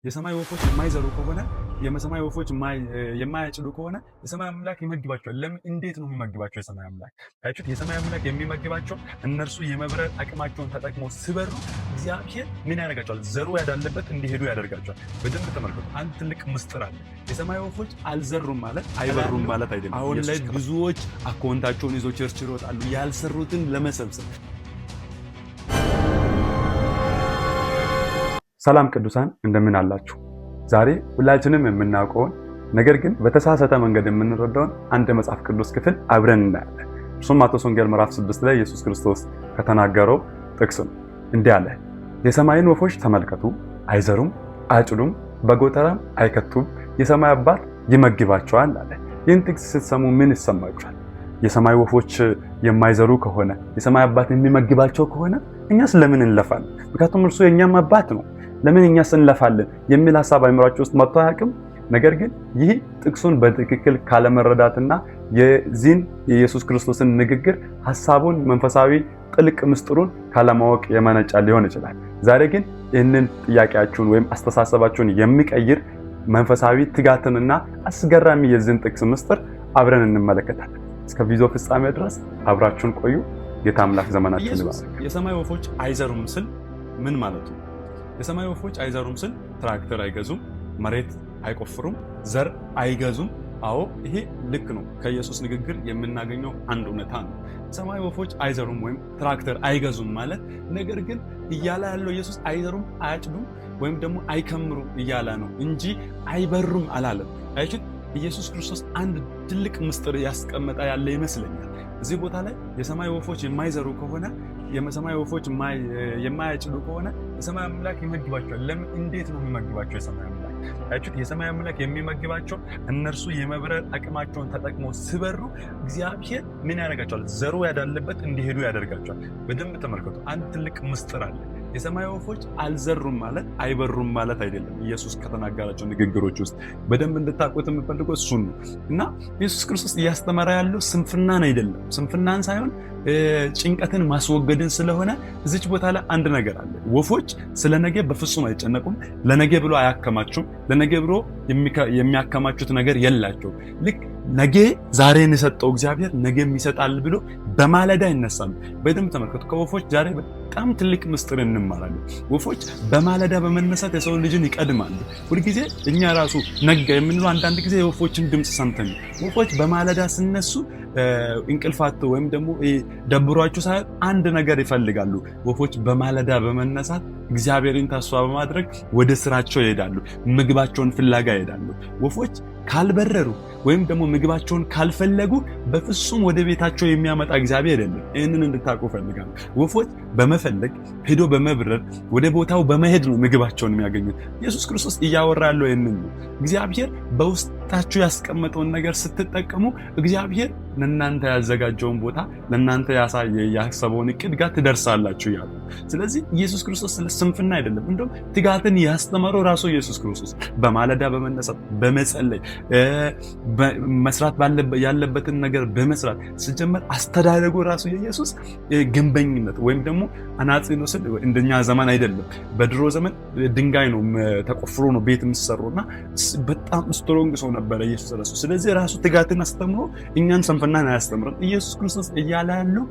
የሰማይ ወፎች የማይዘሩ ከሆነ የሰማይ ወፎች የማያጭዱ ከሆነ የሰማይ አምላክ ይመግባቸዋል። ለምን? እንዴት ነው የሚመግባቸው? የሰማይ አምላክ ታያችሁት። የሰማይ አምላክ የሚመግባቸው እነርሱ የመብረር አቅማቸውን ተጠቅመው ሲበሩ እግዚአብሔር ምን ያደርጋቸዋል? ዘሩ ያዳለበት እንዲሄዱ ያደርጋቸዋል። በደንብ ተመልከቱ። አንድ ትልቅ ምስጢር አለ። የሰማይ ወፎች አልዘሩም ማለት አይበሩም ማለት አይደለም። አሁን ላይ ብዙዎች አካውንታቸውን ይዘው ቸርች ይሮጣሉ ያልሰሩትን ለመሰብሰብ። ሰላም ቅዱሳን እንደምን አላችሁ? ዛሬ ሁላችንም የምናውቀውን ነገር ግን በተሳሳተ መንገድ የምንረዳውን አንድ መጽሐፍ ቅዱስ ክፍል አብረን እናያለን። እርሱም ማቴዎስ ወንጌል ምዕራፍ 6 ላይ ኢየሱስ ክርስቶስ ከተናገረው ጥቅስ ነው። እንዲህ አለ፣ የሰማይን ወፎች ተመልከቱ፣ አይዘሩም፣ አጭዱም፣ በጎተራም አይከቱም፣ የሰማይ አባት ይመግባቸዋል አለ። ይህን ጥቅስ ስትሰሙ ምን ይሰማችኋል? የሰማይ ወፎች የማይዘሩ ከሆነ የሰማይ አባት የሚመግባቸው ከሆነ እኛስ ለምን እንለፋለን? ምክንያቱም እርሱ የኛም አባት ነው። ለምን እኛስ እንለፋለን የሚል ሐሳብ አይምራችሁ ውስጥ መጥቶ አያውቅም? ነገር ግን ይህ ጥቅሱን በትክክል ካለመረዳትና የዚህን የኢየሱስ ክርስቶስን ንግግር ሐሳቡን መንፈሳዊ ጥልቅ ምስጢሩን ካለማወቅ የመነጫ ሊሆን ይችላል። ዛሬ ግን ይህንን ጥያቄያችሁን ወይም አስተሳሰባችሁን የሚቀይር መንፈሳዊ ትጋትንና አስገራሚ የዚህን ጥቅስ ምስጢር አብረን እንመለከታለን። እስከ ቪዲዮ ፍጻሜ ድረስ አብራችሁን ቆዩ። ጌታ አምላክ ዘመናችሁን ይባርክ። የሰማይ ወፎች አይዘሩም ስል ምን ማለት ነው? የሰማይ ወፎች አይዘሩም ስል ትራክተር አይገዙም፣ መሬት አይቆፍሩም፣ ዘር አይገዙም። አዎ ይሄ ልክ ነው። ከኢየሱስ ንግግር የምናገኘው አንድ እውነታ ነው። ሰማይ ወፎች አይዘሩም ወይም ትራክተር አይገዙም ማለት ነገር ግን እያለ ያለው ኢየሱስ አይዘሩም፣ አያጭዱም ወይም ደግሞ አይከምሩም እያለ ነው እንጂ አይበሩም አላለም። አይችል ኢየሱስ ክርስቶስ አንድ ትልቅ ምስጢር ያስቀመጠ ያለ ይመስለኛል። እዚህ ቦታ ላይ የሰማይ ወፎች የማይዘሩ ከሆነ የሰማይ ወፎች የማያጭዱ ከሆነ የሰማይ አምላክ ይመግባቸዋል። ለምን? እንዴት ነው የሚመግባቸው? የሰማይ አምላክ ታያችሁት። የሰማይ አምላክ የሚመግባቸው እነርሱ የመብረር አቅማቸውን ተጠቅመው ሲበሩ እግዚአብሔር ምን ያደርጋቸዋል? ዘሩ ያዳለበት እንዲሄዱ ያደርጋቸዋል። በደንብ ተመልከቱ። አንድ ትልቅ ምስጢር አለ። የሰማይ ወፎች አልዘሩም ማለት አይበሩም ማለት አይደለም። ኢየሱስ ከተናገራቸው ንግግሮች ውስጥ በደንብ እንድታውቁት የምፈልገው እሱን ነው እና ኢየሱስ ክርስቶስ እያስተማረ ያለው ስንፍናን አይደለም። ስንፍናን ሳይሆን ጭንቀትን ማስወገድን ስለሆነ እዚች ቦታ ላይ አንድ ነገር አለ። ወፎች ስለ ነገ በፍጹም አይጨነቁም። ለነገ ብሎ አያከማቹም። ለነገ ብሎ የሚያከማቹት ነገር የላቸው። ልክ ነገ ዛሬን የሰጠው እግዚአብሔር ነገም ይሰጣል ብሎ በማለዳ ይነሳሉ። በደንብ ተመልከቱ። ከወፎች ዛሬ በጣም ትልቅ ምስጢር እንማራለን። ወፎች በማለዳ በመነሳት የሰው ልጅን ይቀድማሉ። ሁልጊዜ እኛ ራሱ ነጋ የምንለው አንዳንድ ጊዜ የወፎችን ድምፅ ሰምተን ወፎች በማለዳ ሲነሱ እንቅልፋት ወይም ደግሞ ደብሯቸው ሳይሆን አንድ ነገር ይፈልጋሉ። ወፎች በማለዳ በመነሳት እግዚአብሔርን ተስፋ በማድረግ ወደ ስራቸው ይሄዳሉ። ምግባቸውን ፍለጋ ይሄዳሉ። ወፎች ካልበረሩ ወይም ደግሞ ምግባቸውን ካልፈለጉ በፍጹም ወደ ቤታቸው የሚያመጣ እግዚአብሔር የለም። ይህንን እንድታውቁ ፈልጋለሁ። ወፎች በመፈለግ ሄዶ በመብረር ወደ ቦታው በመሄድ ነው ምግባቸውን የሚያገኙት። ኢየሱስ ክርስቶስ እያወራ ያለው ይህንን ነው። እግዚአብሔር በውስጣችሁ ያስቀመጠውን ነገር ስትጠቀሙ እግዚአብሔር ለእናንተ ያዘጋጀውን ቦታ ለእናንተ ያሰበውን እቅድ ጋር ትደርሳላችሁ ያሉ። ስለዚህ ኢየሱስ ክርስቶስ ስለ ስንፍና አይደለም፣ እንደውም ትጋትን ያስተማረው ራሱ ኢየሱስ ክርስቶስ በማለዳ በመነሳት በመጸለይ መስራት ያለበትን ነገር በመስራት ሲጀመር አስተዳደጉ ራሱ የኢየሱስ ግንበኝነት ወይም ደግሞ አናጺ ነው ስል እንደኛ ዘመን አይደለም። በድሮ ዘመን ድንጋይ ነው ተቆፍሮ ነው ቤት የሚሰሩና በጣም ስትሮንግ ሰው ነበረ ኢየሱስ ራሱ። ስለዚህ ራሱ ትጋትን አስተምሮ እኛን ስንፍናን አያስተምረን። ኢየሱስ ክርስቶስ እያለ ያለው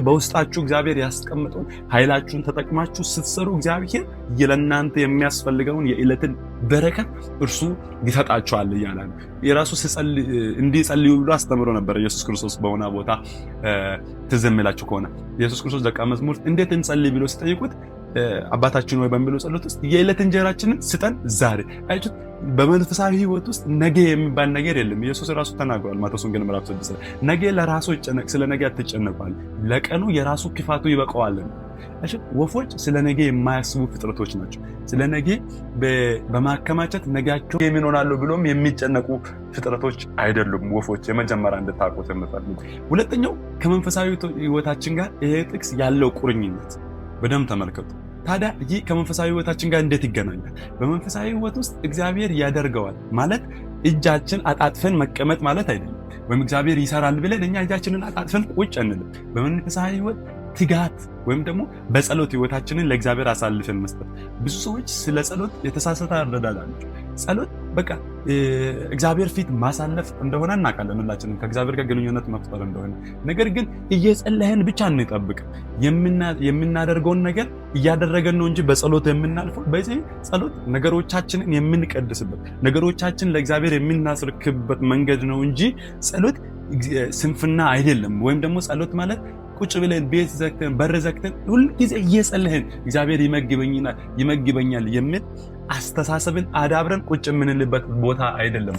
በውስጣችሁ እግዚአብሔር ያስቀመጠውን ኃይላችሁን ተጠቅማችሁ ስትሰሩ እግዚአብሔር ለእናንተ የሚያስፈልገውን የዕለትን በረከት እርሱ ይሰጣችኋል እያለ ነው። የራሱ እንዲጸልዩ ብሎ አስተምሮ ነበር ኢየሱስ ክርስቶስ። በሆነ ቦታ ትዝ የሚላችሁ ከሆነ ኢየሱስ ክርስቶስ ደቀ መዝሙር እንዴት እንጸልይ ብሎ ሲጠይቁት አባታችን ሆይ በሚለው ጸሎት ውስጥ የዕለት እንጀራችንን ስጠን ዛሬ። አይሁት በመንፈሳዊ ሕይወት ውስጥ ነገ የሚባል ነገር የለም። ኢየሱስ ራሱ ተናግሯል ማቴዎስ ወንጌል ምዕራፍ 6 ነገ ለራሱ ይጨነቅ፣ ስለ ነገ አትጨነቁ፣ ለቀኑ የራሱ ክፋቱ ይበቃዋል። ወፎች ስለ ነገ የማያስቡ ፍጥረቶች ናቸው። ስለ ነገ በማከማቸት ነገያቸው ምን ሆናሉ ብሎም የሚጨነቁ ፍጥረቶች አይደሉም ወፎች። የመጀመሪያ እንድታውቁት የምፈልጉ። ሁለተኛው ከመንፈሳዊ ሕይወታችን ጋር ይሄ ጥቅስ ያለው ቁርኝነት በደንብ ተመልከቱ። ታዲያ ይህ ከመንፈሳዊ ሕይወታችን ጋር እንዴት ይገናኛል? በመንፈሳዊ ሕይወት ውስጥ እግዚአብሔር ያደርገዋል ማለት እጃችን አጣጥፈን መቀመጥ ማለት አይደለም። ወይም እግዚአብሔር ይሰራል ብለን እኛ እጃችንን አጣጥፈን ቁጭ አንልም። በመንፈሳዊ ሕይወት ትጋት ወይም ደግሞ በጸሎት ህይወታችንን ለእግዚአብሔር አሳልፈን መስጠት። ብዙ ሰዎች ስለ ጸሎት የተሳሳተ አረዳድ አላቸው። ጸሎት በቃ እግዚአብሔር ፊት ማሳለፍ እንደሆነ እናውቃለን ሁላችንም፣ ከእግዚአብሔር ጋር ግንኙነት መፍጠር እንደሆነ። ነገር ግን እየጸለየን ብቻ እንጠብቅ። የምናደርገውን ነገር እያደረገን ነው እንጂ በጸሎት የምናልፈው። በዚህ ጸሎት ነገሮቻችንን የምንቀድስበት፣ ነገሮቻችን ለእግዚአብሔር የምናስረክብበት መንገድ ነው እንጂ ጸሎት ስንፍና አይደለም። ወይም ደግሞ ጸሎት ማለት ቁጭ ብለን ቤት ዘግተን በር ዘግተን ሁሉ ጊዜ እየጸለይን እግዚአብሔር ይመግበኛል የሚል አስተሳሰብን አዳብረን ቁጭ የምንልበት ቦታ አይደለም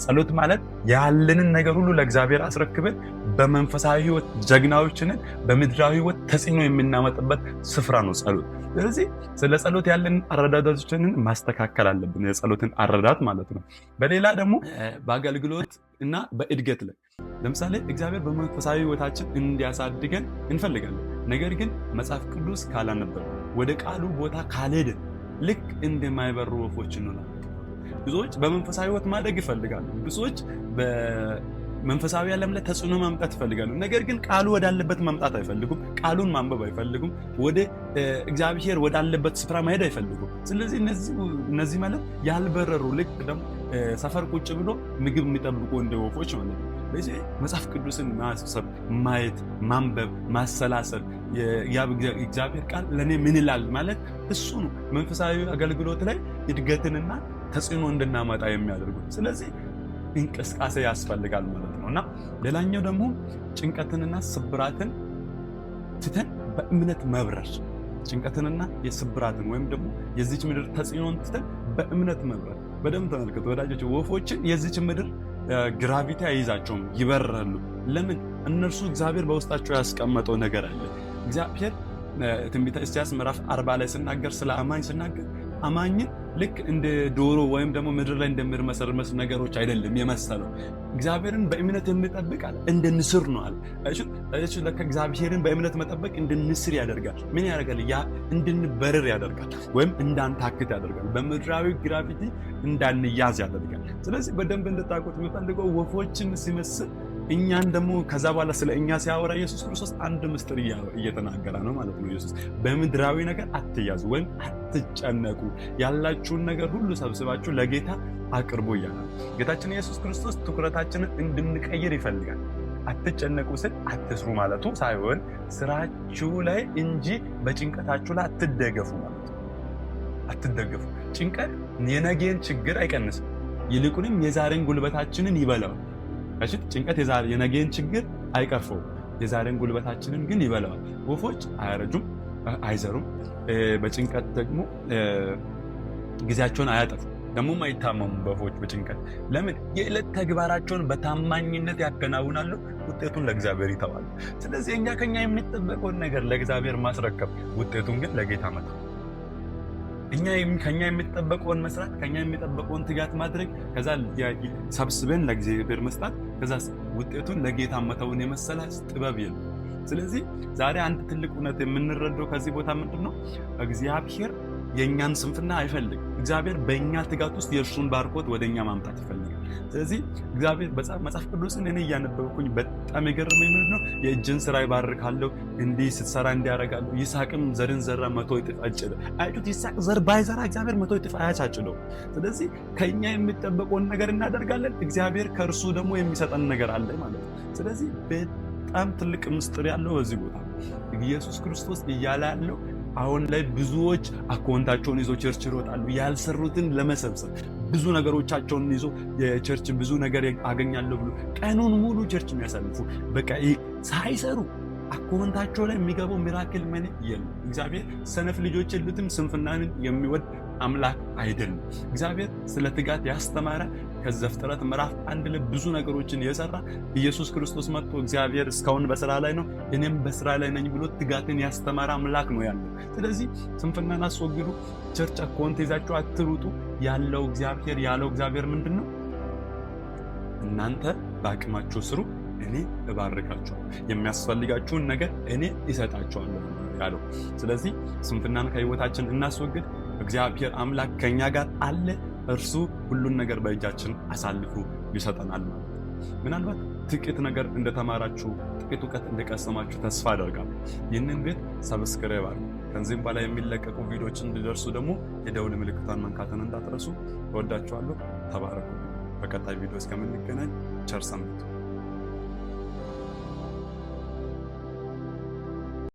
ጸሎት ማለት ያለንን ነገር ሁሉ ለእግዚአብሔር አስረክበን በመንፈሳዊ ህይወት ጀግናዎችንን በምድራዊ ህይወት ተጽዕኖ የምናመጣበት ስፍራ ነው ጸሎት። ስለዚህ ስለ ጸሎት ያለን አረዳዳችንን ማስተካከል አለብን፣ የጸሎትን አረዳድ ማለት ነው። በሌላ ደግሞ በአገልግሎት እና በእድገት ላይ ለምሳሌ እግዚአብሔር በመንፈሳዊ ህይወታችን እንዲያሳድገን እንፈልጋለን። ነገር ግን መጽሐፍ ቅዱስ ካላነበብን ወደ ቃሉ ቦታ ካልሄድን ልክ እንደማይበሩ ወፎች እንሆናለን። ብዙዎች በመንፈሳዊ ህይወት ማደግ ይፈልጋሉ። ብዙዎች በመንፈሳዊ ዓለም ላይ ተጽዕኖ ማምጣት ይፈልጋሉ። ነገር ግን ቃሉ ወዳለበት ማምጣት አይፈልጉም። ቃሉን ማንበብ አይፈልጉም። ወደ እግዚአብሔር ወዳለበት ስፍራ መሄድ አይፈልጉም። ስለዚህ እነዚህ ማለት ያልበረሩ ልክ ደግሞ ሰፈር ቁጭ ብሎ ምግብ የሚጠብቁ እንደ ወፎች ማለት ነው። ስለዚህ መጽሐፍ ቅዱስን ማሰብ፣ ማየት፣ ማንበብ፣ ማሰላሰል የእግዚአብሔር ቃል ለኔ ምን ይላል ማለት እሱ ነው መንፈሳዊ አገልግሎት ላይ እድገትንና ተጽዕኖ እንድናመጣ የሚያደርጉ። ስለዚህ እንቅስቃሴ ያስፈልጋል ማለት ነውና ሌላኛው ደግሞ ጭንቀትንና ስብራትን ትተን በእምነት መብረር። ጭንቀትንና የስብራትን ወይም ደግሞ የዚች ምድር ተጽዕኖን ትተን በእምነት መብረር። በደንብ ተመልከቱ ወዳጆች፣ ወፎችን የዚች ምድር ግራቪቲ አይዛቸውም፣ ይበራሉ። ለምን? እነርሱ እግዚአብሔር በውስጣቸው ያስቀመጠው ነገር አለ። እግዚአብሔር ትንቢተ ኢሳይያስ ምዕራፍ 40 ላይ ሲናገር ስለ አማኝ ሲናገር አማኝን ልክ እንደ ዶሮ ወይም ደግሞ ምድር ላይ እንደሚርመሰመስ ነገሮች አይደለም የመሰለው። እግዚአብሔርን በእምነት የሚጠብቅ አለ እንደ ንስር ነው አለ። እሺ ለካ እግዚአብሔርን በእምነት መጠበቅ እንደ ንስር ያደርጋል። ምን ያደርጋል? ያ እንድንበረር ያደርጋል፣ ወይም እንዳንታክት ያደርጋል፣ በምድራዊ ግራቪቲ እንዳንያዝ ያደርጋል። ስለዚህ በደንብ እንድታውቁት የሚፈልገው ወፎችን ሲመስል እኛን ደግሞ ከዛ በኋላ ስለ እኛ ሲያወራ ኢየሱስ ክርስቶስ አንድ ምስጢር እየተናገረ ነው ማለት ነው። ኢየሱስ በምድራዊ ነገር አትያዙ ወይም አትጨነቁ፣ ያላችሁን ነገር ሁሉ ሰብስባችሁ ለጌታ አቅርቡ እያለ ጌታችን ኢየሱስ ክርስቶስ ትኩረታችንን እንድንቀይር ይፈልጋል። አትጨነቁ ስል አትስሩ ማለቱ ሳይሆን ስራችሁ ላይ እንጂ በጭንቀታችሁ ላይ አትደገፉ ማለት ነው። አትደገፉ። ጭንቀት የነገን ችግር አይቀንስም፣ ይልቁንም የዛሬን ጉልበታችንን ይበላዋል። ጭንቀት የነገን ችግር አይቀርፈውም፣ የዛሬን ጉልበታችንን ግን ይበላዋል። ወፎች አያረጁም፣ አይዘሩም። በጭንቀት ደግሞ ጊዜያቸውን አያጠፉም፣ ደግሞም አይታመሙም። ወፎች በጭንቀት ለምን? የዕለት ተግባራቸውን በታማኝነት ያከናውናሉ፣ ውጤቱን ለእግዚአብሔር ይተዋሉ። ስለዚህ ከኛ የሚጠበቀውን ነገር ለእግዚአብሔር ማስረከብ፣ ውጤቱን ግን ለጌታ መተው። ከኛ የሚጠበቀውን መስራት፣ ከኛ የሚጠበቀውን ትጋት ማድረግ፣ ከዛ ሰብስበን ለእግዚአብሔር መስጣት፣ ከዛ ውጤቱን ለጌታ መተውን የመሰለ ጥበብ የለም። ስለዚህ ዛሬ አንድ ትልቅ እውነት የምንረዳው ከዚህ ቦታ ምንድነው? እግዚአብሔር የኛን ስንፍና አይፈልግም። እግዚአብሔር በእኛ ትጋት ውስጥ የእርሱን ባርኮት ወደኛ ማምጣት ይፈልጋል። ስለዚህ እግዚአብሔር መጽሐፍ ቅዱስን እኔ እያነበብኩኝ በጣም የገረመኝ ምንድነው? የእጅን ስራ ይባርካለሁ፣ እንዲህ ስትሰራ እንዲያደርጋለሁ። ይስሐቅም ዘርን ዘራ 100 እጥፍ አጨደ። አያችሁት? ይስሐቅ ዘር ባይዘራ እግዚአብሔር 100 እጥፍ አያቻጭለው። ስለዚህ ከኛ የሚጠበቀውን ነገር እናደርጋለን፣ እግዚአብሔር ከእርሱ ደግሞ የሚሰጠን ነገር አለ ማለት ነው። ስለዚህ በጣም ትልቅ ምስጢር ያለው በዚህ ቦታ ኢየሱስ ክርስቶስ እያለ ያለው አሁን ላይ ብዙዎች አካውንታቸውን ይዞ ቸርች ይሮጣሉ፣ ያልሰሩትን ለመሰብሰብ ብዙ ነገሮቻቸውን ይዞ የቸርች ብዙ ነገር አገኛለሁ ብሎ ቀኑን ሙሉ ቸርች የሚያሳልፉ በቃ ሳይሰሩ አካውንታቸው ላይ የሚገባው ሚራክል ምን የለም። እግዚአብሔር ሰነፍ ልጆች የሉትም፣ ስንፍናን የሚወድ አምላክ አይደለም። እግዚአብሔር ስለ ትጋት ያስተማረ ከዘፍጥረት ምዕራፍ 1 ላይ ብዙ ነገሮችን የሰራ ኢየሱስ ክርስቶስ መጥቶ እግዚአብሔር እስካሁን በስራ ላይ ነው እኔም በስራ ላይ ነኝ ብሎ ትጋትን ያስተማረ አምላክ ነው ያለው። ስለዚህ ስንፍናን አስወግዱ፣ ቸርች አካውንት ይዛችሁ አትሩጡ። ያለው እግዚአብሔር ምንድነው? እናንተ በአቅማችሁ ስሩ፣ እኔ እባርካችኋለሁ፣ የሚያስፈልጋችሁን ነገር እኔ እሰጣችኋለሁ ያለው። ስለዚህ ስንፍናን ከህይወታችን እናስወግድ። እግዚአብሔር አምላክ ከኛ ጋር አለ። እርሱ ሁሉን ነገር በእጃችን አሳልፎ ይሰጠናል ማለት ነው። ምናልባት ጥቂት ነገር እንደተማራችሁ፣ ጥቂት እውቀት እንደቀሰማችሁ ተስፋ አደርጋለሁ። ይህንን ቤት ሰብስክራይብ አድርጉ። ከዚህም በላይ የሚለቀቁ ቪዲዮዎችን እንዲደርሱ ደግሞ የደውል ምልክቷን መንካትን እንዳትረሱ። እወዳችኋለሁ። ተባረኩ። በቀጣይ ቪዲዮ እስከምንገናኝ ቸር ሰንብቱ።